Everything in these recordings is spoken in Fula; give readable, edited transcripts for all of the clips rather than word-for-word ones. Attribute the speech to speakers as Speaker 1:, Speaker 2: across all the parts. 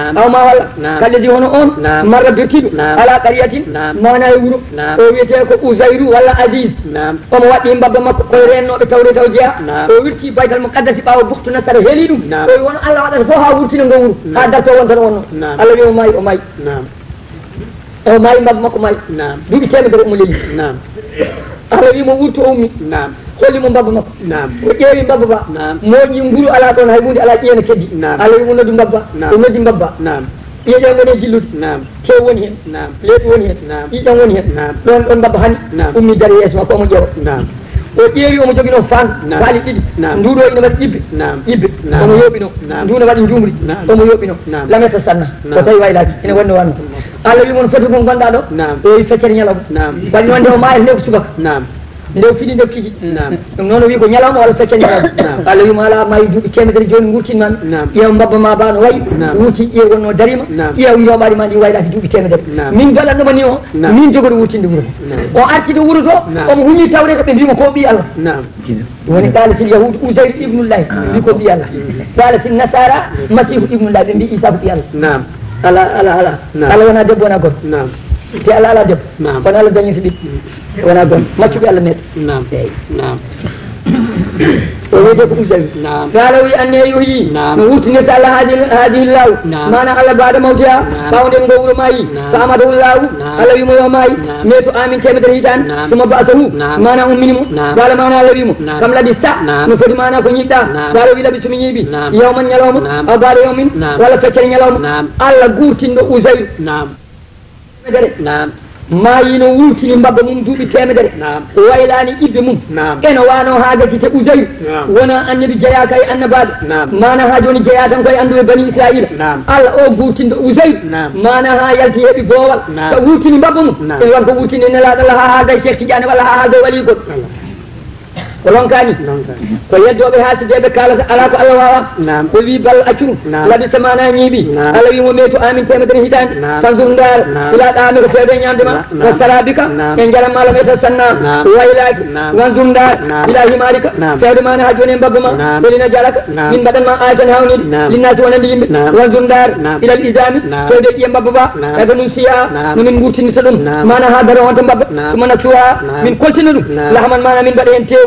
Speaker 1: أو ما ولا كالذي هنا أون مرة بيتيب على قرية ما نيورو أو يتيك أوزير ولا عزيز أو مواتين بابا ما كورين أو بتوري توجيا أو يرتي بيت المقدس أو بخت نصر هلينو أو يوان الله هذا فوها ورتي نعورو هذا توان تروانو الله يوم ماي أو ماي بابا ما ماي دوبي كم ترى مولي الله يوم ورتو أمي خلي من بابا ما وكيري بابا مو ينقولوا على كون هيبودي على كيان كدي الله يوم ندم بابا ندم بابا يجا من جلود كيون هن ليت ون هن يجا ون هن دون بابا هن أمي داري اسمه كم جاو وكيري أمي جبنا فان بالي كدي ندورو إنه بس يب أمي يوبينو ندورو بعدين جمري أمي يوبينو لا متسنى وتاي وايلات إنه ون الله يوم فتح من قندالو يفتحني له بعدين ون يوم ما يهني بسبك ndew fini ndew kiji ɗum noon wi ko ñalawma walla feccani ñalawma allah wima ala ma duuɓi temedere joni gurtinmami ƴeew mbabba ma bano wayi wuuti ƴeew wonno darima ƴeew jomaɗi ma ɗi waylaki duuɓi temedere min galanɗoma ni o min jogoɗo wurtinde wuuro o artide wuuro to omo huñi tawde ko ɓe mbima ko ɓi allah woni qalatil yahudu usayr ibnullahi wi ko ɓi allah qalatil nasara masihu ibnullahi ɓe mbi isa ko ɓi allah ala wona debbo wona gorko te ala ala debbo kono allah dañiti ɓiɓɓe wona gon maccuɓe allah neɗɗo eyi o wiyete ko usawi qala wi anne yoyi no wurtinirta allah haadihi law mana allah baada mawtiha ɓawden ngo wuuro mayi so amadahu law allah wimo yo maayi mais to amin temedere hitande suma basahu mana umminimo qala mana allah wimo kam laaɓi sa no foti mana ko ñiɗɗa qala wi laaɓi somi ñiiɓi yawman ñalawma aw baada yawmin walla feccere ñalawma allah gurtinɗo usawi ma yino wurtini mbabba mum duuɓi temedere waylani ibbe mum eno wano ha gasite usayr wona annabi jeeya kay annabaɓe mana ha joni jeeya tan koye anduɓe bani israila allah o gurtinɗo usayr mana ha yalti heeɓi boowal so wurtini mbabba mum ene wonko wurtini nelaɗo allah ha haalday cheikh tidiane walla ha haalday wali goɗɗo ko lonkani ko yeddoɓe hasideɓe kalata ala ko allah wawa o wi bal accuru laaɓi samana ñiiɓi allah wimo meeto amin temedere hitande tansour ndar ila ɗame ko fewde ñamdema ko sarabika en jaranmala meta sanna waylaki gansour ndar ila himarika fewde mana ha joni e mbabba ma elina jaraka min mbaɗanma ayatan hawnide linnasi wonande yimɓe gansour ndar ilal isami fewde ƴiye mbabba ba ebe num siya nomin gurtinirta ɗum mana ha dara wonta mbabba sumana cuwa min koltina ɗum lahaman mana min mbaɗa hen tew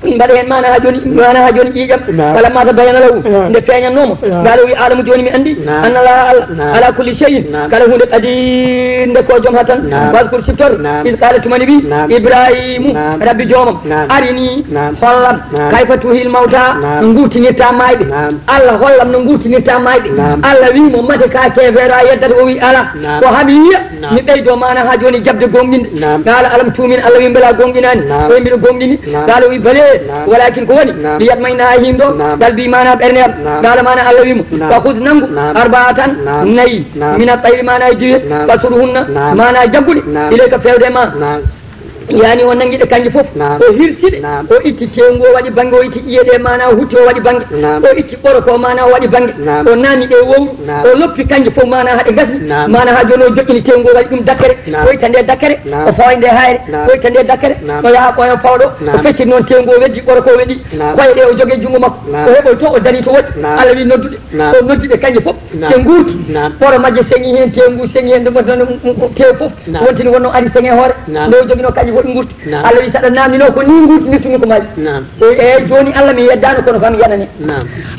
Speaker 1: min mbaɗa hen mana ha joni ƴiƴam walla mata bayana law nde feeñannoma ngaala wi alamu joni mi andi anna la allah ala kulli cheyin kala hunde qadir nde ko joom hatan waskur siftor is qala tumani wi ibrahimu rabbi joomam arini hollam kayfa tuhil mawta gurtinirta mayɓe allah hollam no gurtinirta mayɓe allah wimo mate ka kefera yeddata o wi ala ko haami yiya mi ɓeydo mana ha joni jabde gonɗinde ngaala alam tumin allah wi beela gonɗinani oye mbiɗa gonɗini ngaala wi bale walakin ko woni liyatmayna himɗo dalbi mana ɓerne am ngaala mana allah wimo fakhud nangu arba'atan nayyi min at-tayri mana e juye fasuruhunna mana jagguɗe ilayka fewde ma yani o nanguiɗe kanƴe foof o hirsiɗe o itti tewngu o waɗi banggue o itti ƴiyeɗe mana o hutti o waɗi banggue o itti ɓoro ko mana o waɗi banggue o nani ɗe wowru o loppi kanƴe foof mana haɗe gasni mana ha joni o joƴƴini tewngu o waɗi ɗum dakkere o itta nde dakkere o fawa nde hayre o itta nde dakkere o yaha ɓoyo fawɗo o fecciti noon tewngu o weddi ɓoro ko weɗi koye ɗe o jogue junggo makko o heɓoy to o dari to woɗɗi allah wi nodduɗe o noddiɗe kanƴe foof ɗe gurti ɓoro majje seŋi hen tewngu seŋi hen ɗum tew foof wontini wonno ari seŋe hoore nde o joguino kanƴe woɗi gurti allah wi saɗa namdino ko ni gurtinirtumi ko maji e joni allah mi yeddano kono kam yanane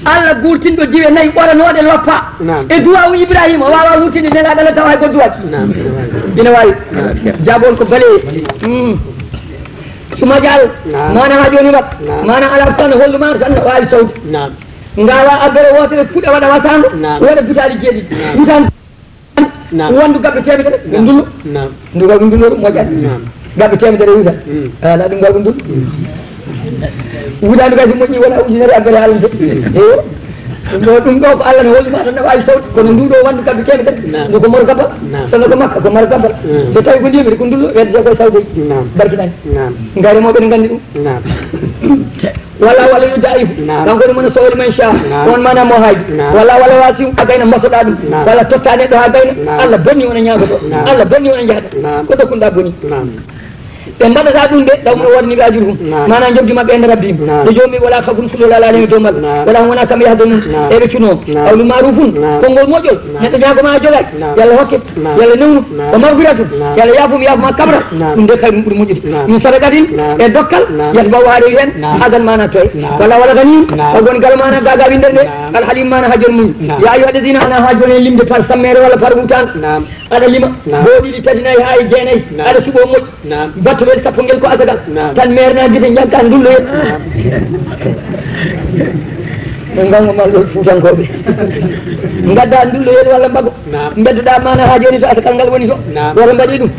Speaker 1: allah gurtinɗo diwe nayyi ɓoranoɗe loppa e duwawu ibrahima o wawa wurtinde nelaɗo allah tawa hay go duwaki ina wawi jabol ko bale suma dial mana ha joni wat mana ala tan holluma tan no wawi sawde ngawa abbere wotere fuɗa waɗa watango waɗa butaɗi jeeɗiɗi butan wondu gabɓe temedere ɓe ndullo nduga ndullo ɗum moƴƴani gabɓe temedere wuuda ala ɗum gaw ndul wuudandu kay so moƴƴi wona ujunere abbere allah de ɗum ɗo ko allah ne holluma tan ne wawi sawde kono nduɗo wandu gabɓe temedere ndu ko moro gabbal sono ko makka ko moro gabbal so tawi ko ndimiri ko ndullo wedde koye sawdeji barkinani garemoɓe ne gandi ɗum walla yo daifu kanko ɗum mona sohli man cha on mana mo haaji walla wasiu a gayna mbasoɗa ɗum walla totta neɗɗo ha gayna allah bonni wona ñagoto allah bonni wona jahata ko dokkunoɗa boni ɓe mbaɗata ɗum de ɗawmo wodni ɓe ajurum mana jobdi mabɓe ende rabbim e jomum wala kafum suɗolalani to mabɓe wala wona kamɓe yahde mum eɓe cuno awlu marufun konngol moƴƴol neɗɗo ñagoma jogaki yalla hokke yalla newnu o magfiratum yalla yaafum yaafuma kabra ɗum de kay ɗum ɓuuri moƴƴude ɗum sadakatin e dokkal yata baw waari hen hagan mana toye walla waɗa ganim o goni gal mana gaga windere nde alhalim mana ha joni mum ya ayuha alladina ana ha joni e limde par sammere walla par wutan aɗa lima booɗiɗi tati nayyi ha e jeenayyi aɗa suɓo moƴƴi battuɓel sappo ngel ko asagal tan maire na guite jagga ndullo hen gango malɗo fuutankoɓe gadda ndullo hen walla mbago beddoɗa mana ha joni to asakal ngal woni to walla mbaɗi ɗum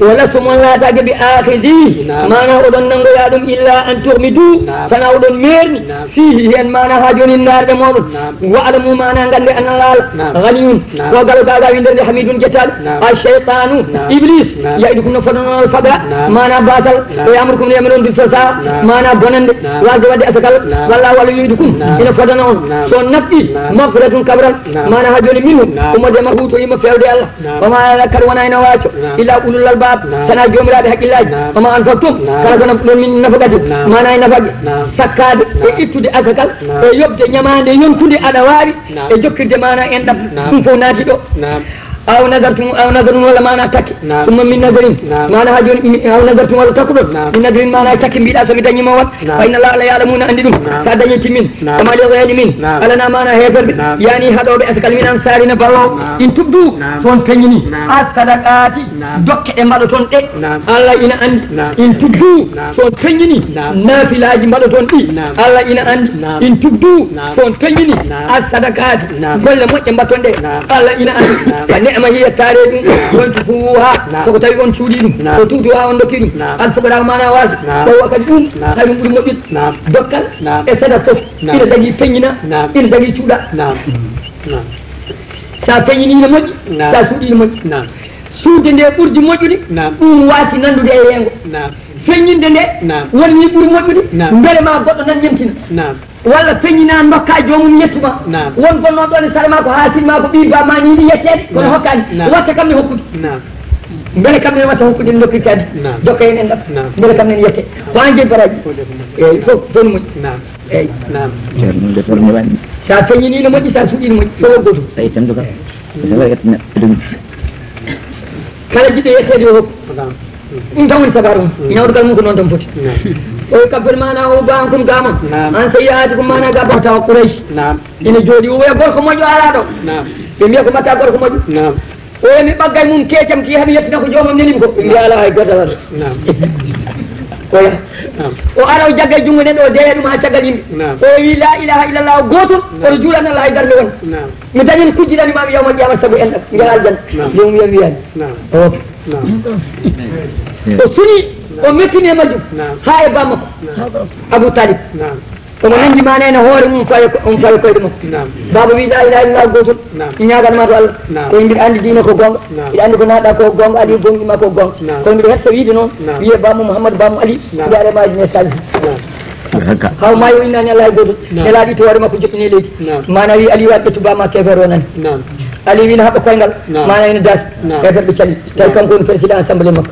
Speaker 1: wala sumon laatake bi akhidi mana oɗon nangoya ɗum illa an tuhmidu sana oɗon merni fihi hen mana ha joni narɗe moɗon wa alamu mana gande analal ganiyun ko galo gaga winderde hamidun jettaɗo a cheytanu iblis yayiɗukum no foɗonol fagra mana batal o yamurukum no yamiron du sosa mana bonande wasde wadde asakal walla walla wiidukum ina fodana on so nafɗi mafratun kabral mana ha joni minhu umode ma huuto yimma fewde allah wama kar wona ina waco illa ulul sana jomiraɓe haqqillaji oma an faktum kala ko ɗon min nafagati mana e nafage sakkade e ittude asakal e yobde ñamade yontude aɗa wawi e jokkirde mana en ɗam ɗum fof naati ɗo aw nadartum walla mana takke ɗumma min nadarin mana ha joni aw nadartum walla takkuɗon min nadarin mana takke mbiɗa somi dañima wat fa inna allah ya'lamuna andi ɗum sa dañi timmin kama ligayni min alana mana heferɓe yani haɗoɓe asakal min an sarina ballo in tubdu toon peñini as-sadaqati dokke ɗe mbaɗoton ɗe allah ina andi in tubdu toon peñini nafilaji mbaɗoton ɗi allah ina andi in tubdu toon peñini as-sadaqati golle moƴƴe mbatton ɗe allah ina andi ma hiya taare ɗum wonti fuha soko tawi on cuuɗi ɗum o tuuti ha on dokki ɗum an fogaɗa mana waasi ɓowa kadi ɗum hay ɗum ɓuuri moƴƴude dokkal e sada foof ina dagui peññina ina dagui cuuɗa sa peññini ne moƴƴi sa suuɗi ne moƴƴi suude nde ɓurdi moƴƴude ɗum waasi nandude e yengo feññinde nde woni ɓuuri moƴƴude beele ma goɗɗo nan ñemtina walla peññina dokka jomum ñettuma won gonnoon ɗon e sara ma ko haasilma ko ɓiir ba ma ni yiɗi yettede kono hokkani watta kam ne hokkude beele kam nen watta hokkude dokkirtade jokka hen en ɗam beele kam nen yette ko an jeyi baraji eyyi fof toon moƴƴi eyyi sa feññini no moƴƴi sa suuɗi no moƴƴi fof gotum kala jiɗɗo yettede yo hokku ɗum tan woni sabaru mum ñawdugal mum ko noon tan foti o kabbel mana o bankum gamam an sayyiati kum mana ga bata Quraysh ina jooɗi o wiya gorko moƴƴo ala ɗo ɓe mbiya ko mbatta gorko moƴƴo o wi mi ɓaggay mum keecam ki haami yettina ko jomam nelimi ko ɓe mbiya ala hay goto ala ɗo oya o ara o jagga e junngo neɗɗo o deeya ɗum ha caggal yimɓe o wi la ilaha illallah gotol oto juulan Allah hay darde won mi dañen kujjiɗanimami yawma qiyamah saabu en ɗam ngel aljanna jomum wiya wiyani o suni o mettini e majjum ha e bamma ko Abou Talib omo nanndi mana ene hoore mum on fawi koyɗe makko baba wi la ilaha illallah gotol ñaganma to Allah koye mbiɗa andi diina ko gonga mbiɗa andi ko naɗa ko gonga adi gonɗima ko gonga kono mbiɗa hetsa wiide noon wiye bammo Mouhamadou bammo Ali mbiɗa remaji ne salli haw mayo innani Allah e gotol nelaɗi to hoore makko joƴƴini leydi mana wi Ali waɗ ƴettu bamma kefere o nani Ali wi no haɓɓa koyngal mana ene daasi kefere ɓe cali tawi kanko woni président assemblée makko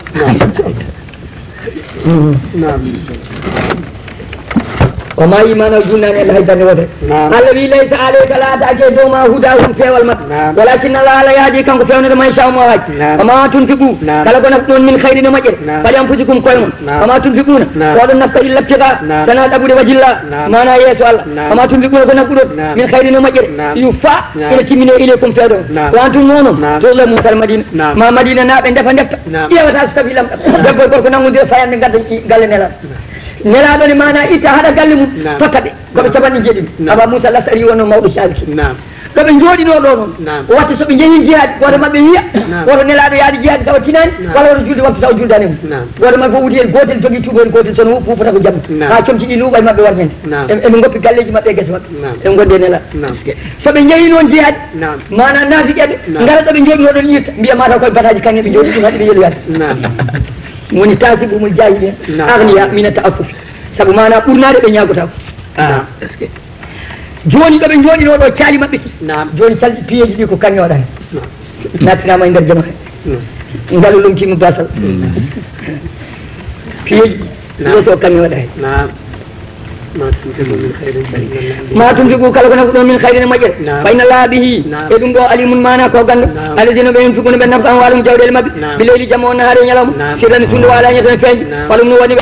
Speaker 1: o ma imana junnani Allah hay darde wotere Allah wi laysa alayka la taake dow ma hudahum feewal mabɓe walakin Allah ala yaadi kanko fewnede man sha mo haji oma tunfiqu kala ko naf ɗon min hayri no moƴƴere faɗi anfusikum koye mon oma tunfiquna oɗon nafka illa ibtiga sana ɗaɓude wajilla mana yeeso Allah oma tunfiquna ko nafɗuɗon min hayri no moƴƴere yufa ina timmine ilaykum fewde o wantum noon tolamu sal Madina ma Madina naaɓe defta ƴewata so tawi lamɗam debbo e gorko nangodira fayande gadda galle nelaɗo nelaɗo ne mana itta haɗa galle mum tokka ɓe koɓe capanɗe jeeɗiɗi Aba Moussa Lasari wonno mawɗo calki ɗoɓe jooɗino ɗo noon watta soɓe jeehi jihaadi woto mabɓe wiya woto nelaɗo yaade jihaadi tawa tinani walla woto julde wattu taw juldani mum woto mabɓe fof wuti hen gotel jogui tuɓoyel gotel sono fufata ko jamma ha comti ɗi luuɓa e mabɓe war hen eɓe goppi galleji mabɓe e guese mabɓe eɓe gonde nelaɗo soɓe jeehi noon jihaadi mana naafiƴeɓe gara ɗoɓe jooɗi oɗon yirta mbiya mataw koye bataji kanŋe ɓe jooɗi ɗum haɗi ɓe yeloyade woni tasibumul jahili agniya mina ta'affufi sabu mana ɓurnade ɓe ñagotako joni ɗoɓe jooɗino ɗo caali mabɓe ki joni calɗi piyeji ɗi ko kañoɗa hen nattinama e nder jama he ngalu lum ci mu basal fi so kan wada
Speaker 2: نعم
Speaker 1: ما تنفقوا كلا كنا من خير مجر فإن الله به يدوم دو عليم مانا كوغان الذين بينفقون بنفق أموالهم جود المد بالليل جمع النهار يلام سرا سند ولا يزن فين فلم نودي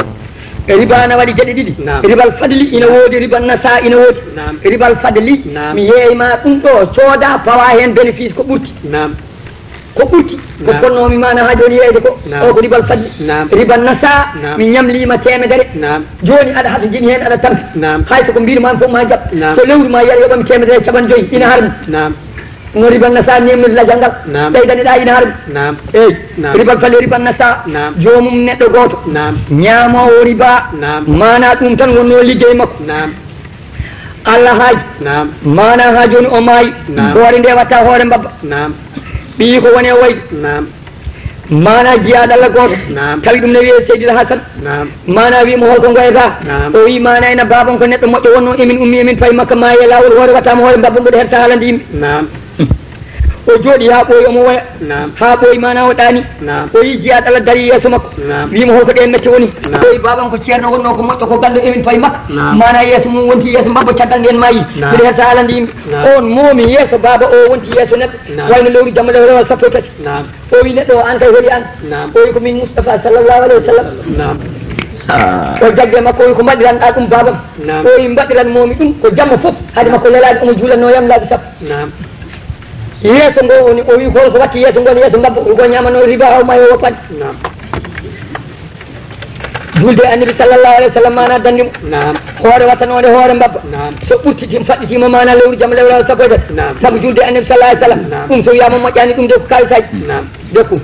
Speaker 1: riba na wadi gede didi ribal fadli ina wodi ribal nasa ina wodi ribal fadli mi yeey ma dum do cooda pawa hen bénéfice ko burti ko ɓurti ko konnomi mana ha joni yeyde ko o ko ribal fadli ribal nasa mi ñamlima temedere joni aɗa hata jiɗi hen aɗa tampi hay soko mbirumami fof ma jaɓ so lewru ma yiya yoɓami temedere caɓan joyyi ina harmi no ribal nasa nemir lajangal ɓeydaneɗa ina harmi eyi ribal fadli ribal nasa jomum neɗɗo goto ñamowo riba mana ɗum tan wonno liggey makko allah haaji mana ha joni o maayi hoore nde watta hoore mbabba ɓii ko woni e wayde mana jiyaɗo allah goto tawi ɗum ne wiye seydil hasan mana wimo holko goyata o wi mana ena babam ko neɗɗo moƴƴo wonno emin ummi emin payi makka ma e lawol hoore wattama hoore mbabba mboɗo herta haalande yimɓe o jooɗi ha ɓooyi omo woya ha ɓooyi mana o ɗaani o yi jiyaɗo allah dari yeeso makko wimo holko ɗen mette woni o wi babam ko ceerno wonno ko moƴƴo ko gandu emin payi makka mana yeeso mum wonti yeeso mbabba caggal nden mayi mbiɗa herta haalande yimɓe on moomi yeeso baba o wonti yeeso neɗɗo wayno lewru jamma lewrewal sappo e tati o wi neɗɗo o an kay hoɗi an o wi ko min moustapha sallllahu alayhi wa sallam o jagge makko o wi ko mbaɗiranɗa ɗum babam o wi mbaɗiran momi ɗum ko jamma foof haade makko lelade omo juulatnoyam laaɓi sappo yeeso ngo woni o wi holko watti yeeso ngo ne yeeso mbabba ko ñamano riba haw ma yo woppade julde annabi sallllahu alayhi wa sallam mana dandimo hoore wattanode hoore mbabba so ɓurtitima faɗɗitima mana lewru jamma lewral sappo e tati saabu julde annabi sallah alih sallam ɗum so wiyama moƴƴani ɗum de ko kalisaji dekku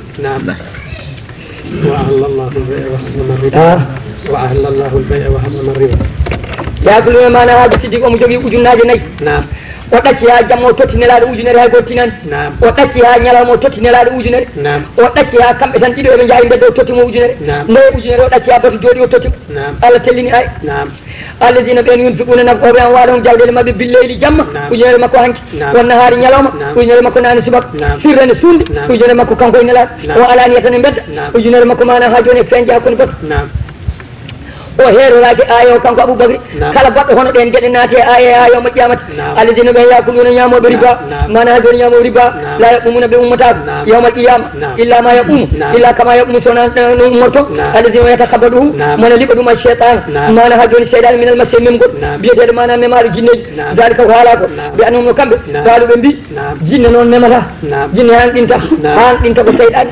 Speaker 2: وأهل الله البيع وحرم الربا
Speaker 1: yakuluma mana haji siddiq omo jogui ujunnaje nayyi o ɗacci ha jamma o totti nelaɗo ujunere hay goto tinani o ɗacci ha ñalawma o totti nelaɗo ujunere o ɗacci ha kamɓe tan ɗiɗo eɓe jaahi bedde o tottimo ujunere nde ujunere o ɗacci ha batu jooɗi o tottimo Allah tellini ay alladina ɓen yunfiquna nafqoɓe an waalahum jawɗele mabɓe billeyli jamma ujunere makko hanki won nahaari ñalawma ujunere makko nani subaka sirrene sunde ujunere makko kanko e nelaɗo o alaniya tan e bedda ujunere makko mana ha joni e feñje hakkude batu o heeroraki aya o kanko aboubacry kala baɗɗo hono ɗen gueɗe naati e aya aya mo ƴamata alladina ɓen yakuluna ñamoɓe riba mana ha joni ñamoɓe riba la yaqumuna ɓe ummatako yawmal qiyama illa ma yaqumu illa kama yaqumu sowna no ummorto alladina yatakhabaduhu mona liɓa ɗum a cheytan mana ha joni seydani minal masih mem goɗ biyeteɗo mana memaɗo jinneji dalika ko haala ko ɓe annum no kamɓe gaaluɓe mbi jinne noon memata jinne han ɗinta han ɗinta ko seyɗani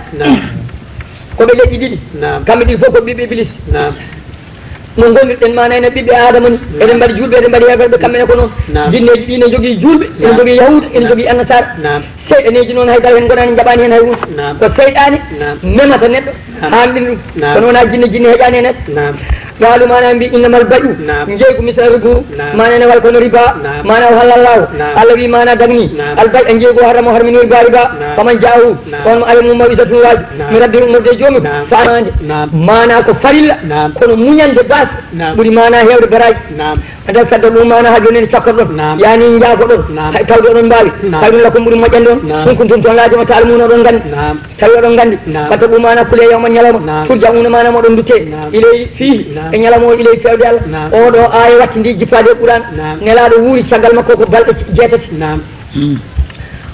Speaker 1: koɓe leƴƴi ɗiɗi kamɓe ɗiɗi fof ko ɓiɓɓe iblis no gonɗirɗen mana ene ɓiɓɓe adama ni eɗen mbaɗi julɓe eɗen mbaɗi heferɓe kamɓene ko noon jinneji ɗi ne jogui julɓe ene jogui yahuda ene jogui annasara seyɗaneji noon haydara hen gonani jaɓani hen hay hunde ko seyɗani memata neɗɗo hamɗin ɗum kono wona jinne heƴani e neɗɗo gaalu mana mbi innamal bayu jeygu misal guru mana ene wal kono riba mana o halallahu allah wi mana dagni albay a jeygu haramo harmini riba faman jaahu on mo alamu mawisatun waji mi rabbi umurde jomum famande mana ko farilla kono muñande bas ɓuuri mana hewde baraji ada sadda ɗum mana ha joni ene cakkorɗon yani jaafoɗon hay tawde oɗon mbawi kayɗum lakko ɓuuri moƴƴande on ɗum ko tum toon laajoma ta almuno oɗon gandi tawi oɗon gandi watta ɗum mana kule yawma ñalawma turja una mana moɗon dutte iley fihi e ñalawma o iley fewde allah oɗo aya watti ndi jippade e ɓuuran nelaɗo wuuri caggal makko ko balɗe jeetati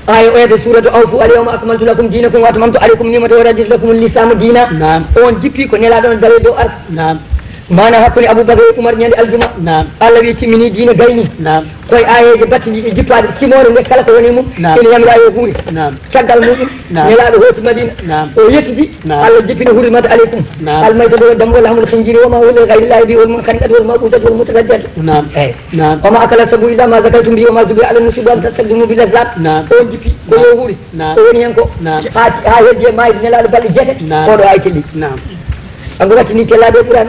Speaker 1: aya oyede suratu awfu alyawma akmaltu lakum dinakum wa atmamtu alaykum nimati wa raditu lakum lislamu dina on jippi ko nelaɗo on dawe dow arfa mana hakkude aboubacry e oumar ñande aljuma allah wi timmini diina gayni koye ayeje battiɗi jippade simore nde kala ko woni mum ene yamira yo huuri caggal muɗum nelaɗo hooti madina o yettiti allah jippini hurrimat aleykum almayta ɗo damgo lahmul khinjiri woma wole gayrillahi bi wol kanikat wol mabusat wol mutagaddad eyi wama akala sabu illa ma zakaytum bi wama zubi ala nusubi an tastakdimu bil azlam on jippi ko yo huuri o woni hen ko ha heddi e mayde nelaɗo balɗe jeetati oɗo ay telli ango watti ni tellade ɓuran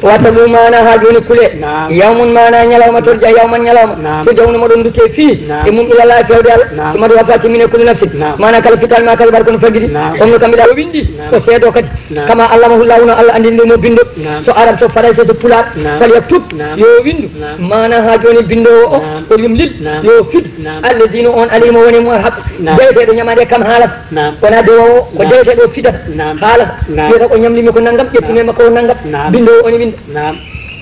Speaker 1: watta ɗum mana ha joni kule yawmun mana nyalawma torja yawman nyalawma to jawno modon dutte fi e mum ila la fewde Allah sumadu wafati min kulli nafsin mana kala fital ma kala barkon fagidi on kam da windi ko seedo kadi kama allamahu Allah Allah andi mo bindo so arab so faray so pulat fal yaktub yo windu mana ha joni bindo o ko yumlil yo fit alladina on alima woni mo hak jeyte do nyamade kam haala wona do ko jeyte do fitat haala yo ko nyamli mi ko nangam ƴettime makko nangam bindo oni windo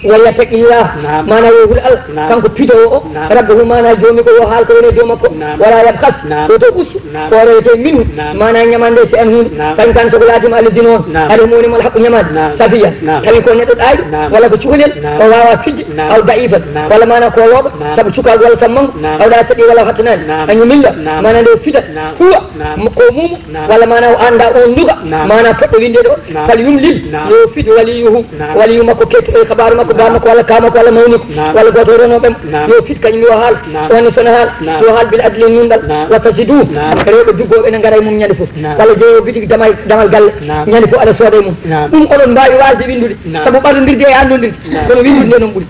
Speaker 1: wayatakillah mana yohul al kanko pido o rabbuhu mana jomi ko yo haal ko woni do makko wala yabkhas to usu ko rete min mana nyamande se en hunde kan so laati ma alladina on ade moni mal hakku nyamade safiya tawi ko neddo daydo wala ko cukalel ko wawa fidde aw daifat wala mana ko woba sabu cuka wala tamam aw da tadi wala fatnan anyu minda mana de fidat huwa ko mumu wala mana anda on duga mana foddo winde do fal yumlil yo fid waliyuhu makko keto e khabaru makko gama ko wala kama ko wala mawni wala goto no bem yo fit kany yo hal on sona hal yo hal bil adli nundal wa tajidu rewbe duggobe na ngaray mum nyande fu wala jeyo biti damal galle nyande fu ala soday mum dum odon mbawi walde windude sabu balondirde e andondirde kono windude non buri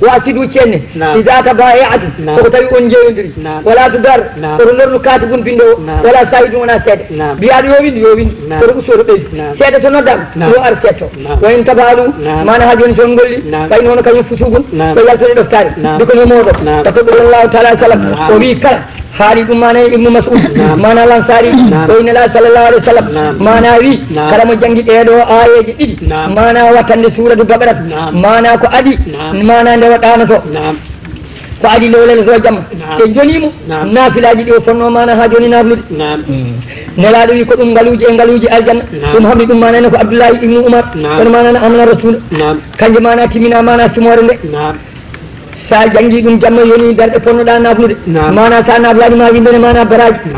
Speaker 1: wasidu cenne idata bai'atu ko tawi on jeeyondiri wala tudar ko lornu katibun bindo wala saydu wona sede biyaado yo windu ko usoro be sede so noddam yo ar setto wa in tabalu mana hajoni son golli kay nono kany fusugun ko yaltone doftari diko no modo takko Allah taala sallam o wi kala haali dum mana ibnu mas'ud mana lansari o inna la sallallahu alaihi wasallam mana wi kala mo jangi deedo ayeji didi mana watande suratu baqara mana ko adi mana nde wadano to ko adi lolel ko jam e jonimo nafilaji di fonno mana ha joni naflude nelaado wi ko dum ngaluji aljanna dum hamdi dum mana ko abdullah ibn umar kono mana amna rasul kanje mana timina mana simore nde sa jangi dum jamma yoni garde fonno da naflude mana sa naflaji ma windene mana baraji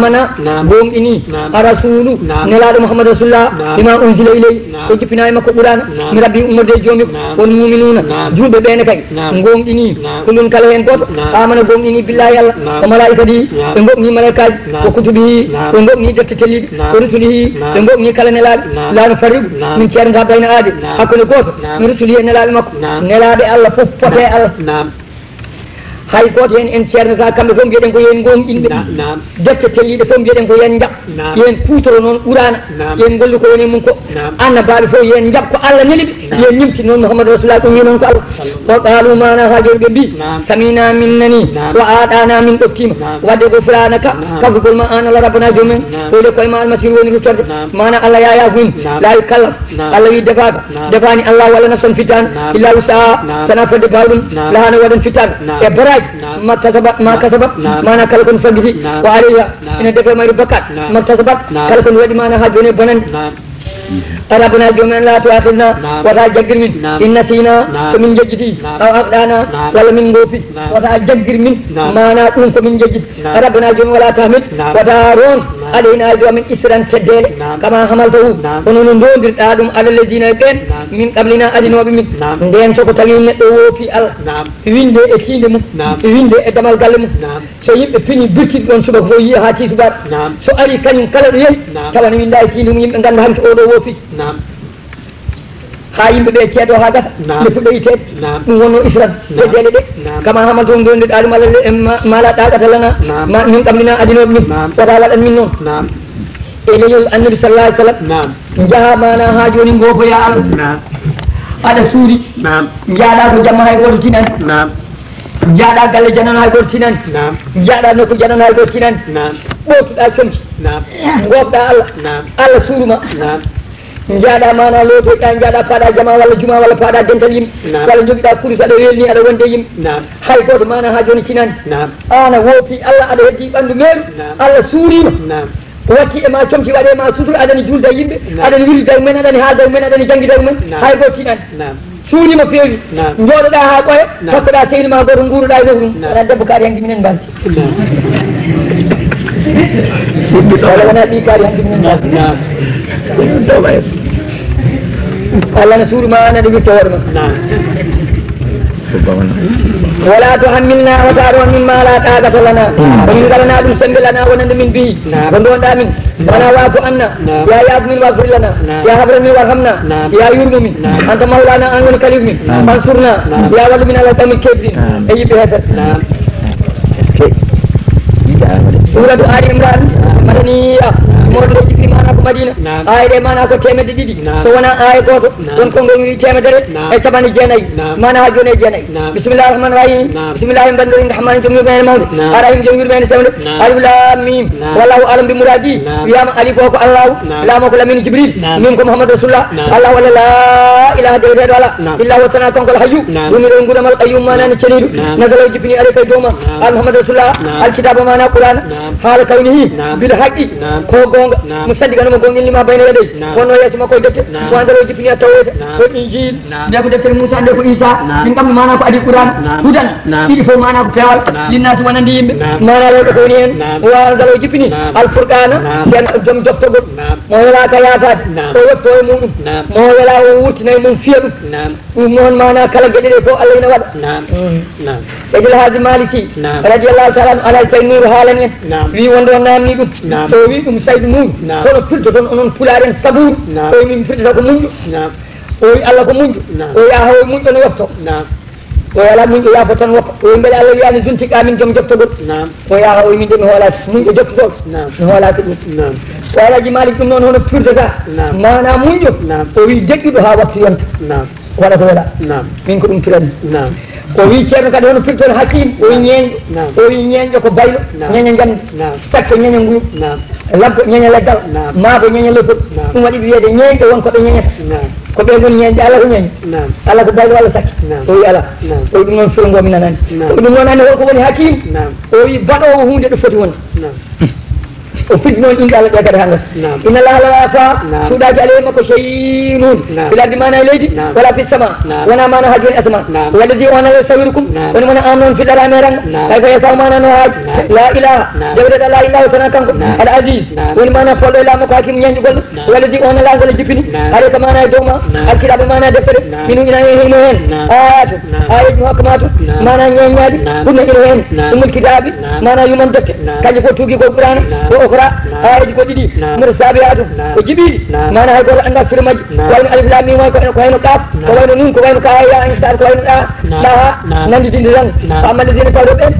Speaker 1: mana bom ini rasulu nelaado muhammad rasulullah bima unzila ilay ko jipina makko burana mi rabbi ummade jomi on mu'minuna jumbe bene kay ngom ini kulun kala en goto amana gom ini billahi allah wa malaikati be ngom ni malaikaji ko kutubi be ngom ni defte telli ko rusulihi be ngom ni kala nelaado la no farid min cerga bayna ade hakko goto mi rusulihi nelaado makko nelaade allah fof pote allah hay goto hen en ceerno kamɓe fof mbiyeɗen ko yen gon inɓe defte telliɗe fof mbiyeɗen ko yen jaɓ yen putoro noon ɓurana yen gollu ko woni mum ko annabaɓe fof yen jaɓ ko allah neliɓe yen nimti noon mouhamadou rasulullah ɗum wi noon ko allah o qalu mana ha joni ɓe mbi samina min nani wa aɗana min ɗoftima wadde ko fulanaka kaggugol ma an allah rabbana jomumen koyle koye ma almasihu woni ruttorde mana allah yaya hun laawi kallaf allah wi defani allah walla nafsan fittano illa wusaha sana fodde bawɗum lahano waɗan fittano e bara ما كسبت ما نكل كن فجدي وعليها إن دفع ما يبكت ما كسبت كل كن ودي ما نهجوني بنن ربنا جمعنا لا تؤاخذنا ولا تجبر من إن نسينا فمن جدي أو أخطأنا ولا من غوفي ولا تجبر من ما نكون فمن جدي ربنا جمع ولا تحمل ودارون علينا أجوا من إسران تدل كما حملته ونون دون آدم على الذين كان من قبلنا أدنوا بمن دين سوف تلين في ال وين ده أكيد وين ده أتمال كلام سيب فيني بيتي دون سبب هو يهاتي سبب سؤالي كان كلام يه كمان وين ده أكيد وين عندنا هم أورو في خايم بيتشيدو هذا لفديت نونو إسرائيل تجلد كما هم تون دون الأرض مالا تاعك لنا ما من قبلنا أدنى من وراء منهم إلى النبي صلى الله عليه وسلم جاء معنا هاجون غوبا يا الله ada suri jada ko jamma hay goto tinan jada galle janan hay goto tinan jada no ko janan hay goto tinan botuɗa comci gofɗa allah allah suuruma jaada mana loto ta jaada pada jama wala juma wala pada dental yim wala jogiɗa kurus aɗa welni aɗa wonde yim hay goto mana ha joni cinani ana wofi allah aɗa heddi ɓandu meeɗu allah suurima watti e ma comci waɗe ma sutur aɗani julda yimɓe aɗani willida mumen aɗani haalda mumen aɗani janggida mumen hay goto tinani suurima feewi jooɗoɗa ha ɓoya takkoɗa sehil ma goto guuruɗa e lewrum aɗa debbo kaari hanki minen mbalti wala wona ɗi kaari hanki minen mbalti Allah na suuru ma ana de witta hoore ma ولا تحملنا وتعرض مما لا طاقة لنا ومن قالنا بسم لنا ونند من به وندون آمين وانا واعف عنا يا يابن واغفر لنا يا حبرني وارحمنا يا يرمي أنت مولانا أنون كلمني فانصرنا يا ولي من القوم الكافرين أي بهذا سورة آل عمران مدنية modlo jipi mana ko madina ay de mana ko temede didi so wana ay goto don ko ngi temedere e tabani jenay mana ha jone jenay bismillahir rahmanir rahim bismillahir rahmanir rahim ben mawd arahim jongir ben samde alif lam mim wallahu alam bi muradi ya alif ko allah la ma ko lamin jibril mim ko muhammad rasulullah allah wala la ilaha illallah illa huwa sanatun kal hayyu yumiru ngudamal qayyum mana ni chenidu nagalo jipini ale kay doma al muhammad rasulullah al kitab mana quran hal kawnihi bil haqqi ko musaddiqan mo gongil lima bayna yaday wono yesuma koy defte wandalo jipini tawete ko injil de ko defte musa de ko isa min kam mana ko adi quran hudan idi fo mana ko pewal linnati wonandi yimbe mana le ko ni en wandalo jipini al furqana sen jom jofto go mo wala ka yafaat ko wotto e mum mo wala o wurtinay mum fiyadu non mana kala gede ko allah ina wada Sayyidul Haji Maliki radiyallahu ta'ala ala sayyid halan wi wondo namni dum to wi dum sayyid mum kono firto don onon pularen sabur o min firto ko munju o Allah ko munju o ya hawo munju no wopto o ala munju ya fotan wopto o mbele Allah yani junti kamin jom jopto go o ya hawo min dem hola munju jopto no hola to o ala ji Malik dum non hono firto ga mana munju o wi deggi do ha waktu yonta wala ko wala min ko dum kirani o wi ceerno kadi hono firtol hakim o wi ñeñƴo ko baylo ñeña jande sakke ñeña nguyu labbo ñeña leggal maabo ñeña leppol ɗum waɗi wiyede ñeñƴo wonko ɓe ñeñata ko ɓe goni ñeñƴe ala ko ñeña ala ko baylo walla sakke o wi ala o wi ɗum noon fulgo mi nanani o wi ɗum noon anne holko woni hakim o wi baɗowo hunde ɗo foti wonde o fiti noon inde Allah ƴeggata hannga inna allaha la yafa suuɗaji alayhi makko shay'un fil ardi mana e leydi wala fis sama wona mana ha joni asma wallazi ona yusawirukum woni mona an noon fil arami ranga kay fa yasaw mana no haaji la ilaha jawdata la ilaha sana kanko al aziz woni mana folɗo e lamo ko hakim ñanƴi golɗo wallazi ona langala jippini haɗe ka mana e dowma alkiraɓe mana e deftere minu ina hino hen ayatu ayeji muhakkamatu mana ñeññaɗi ɓurno ino hen ɗumul kitaɓe mana yuman defte kañƴe ko tuugi ko qur'ana o ayaji ko ɗiɗi mutasabiatu ko jiɓiɗi mana hay goto anda firmaji wayno alif lam mim ko wayno qaf ko wayno nun ko wayno ka ya insha Allah ko wayno ɗa ɗaha nandi dindi tan amma ladina tawɗo ɓen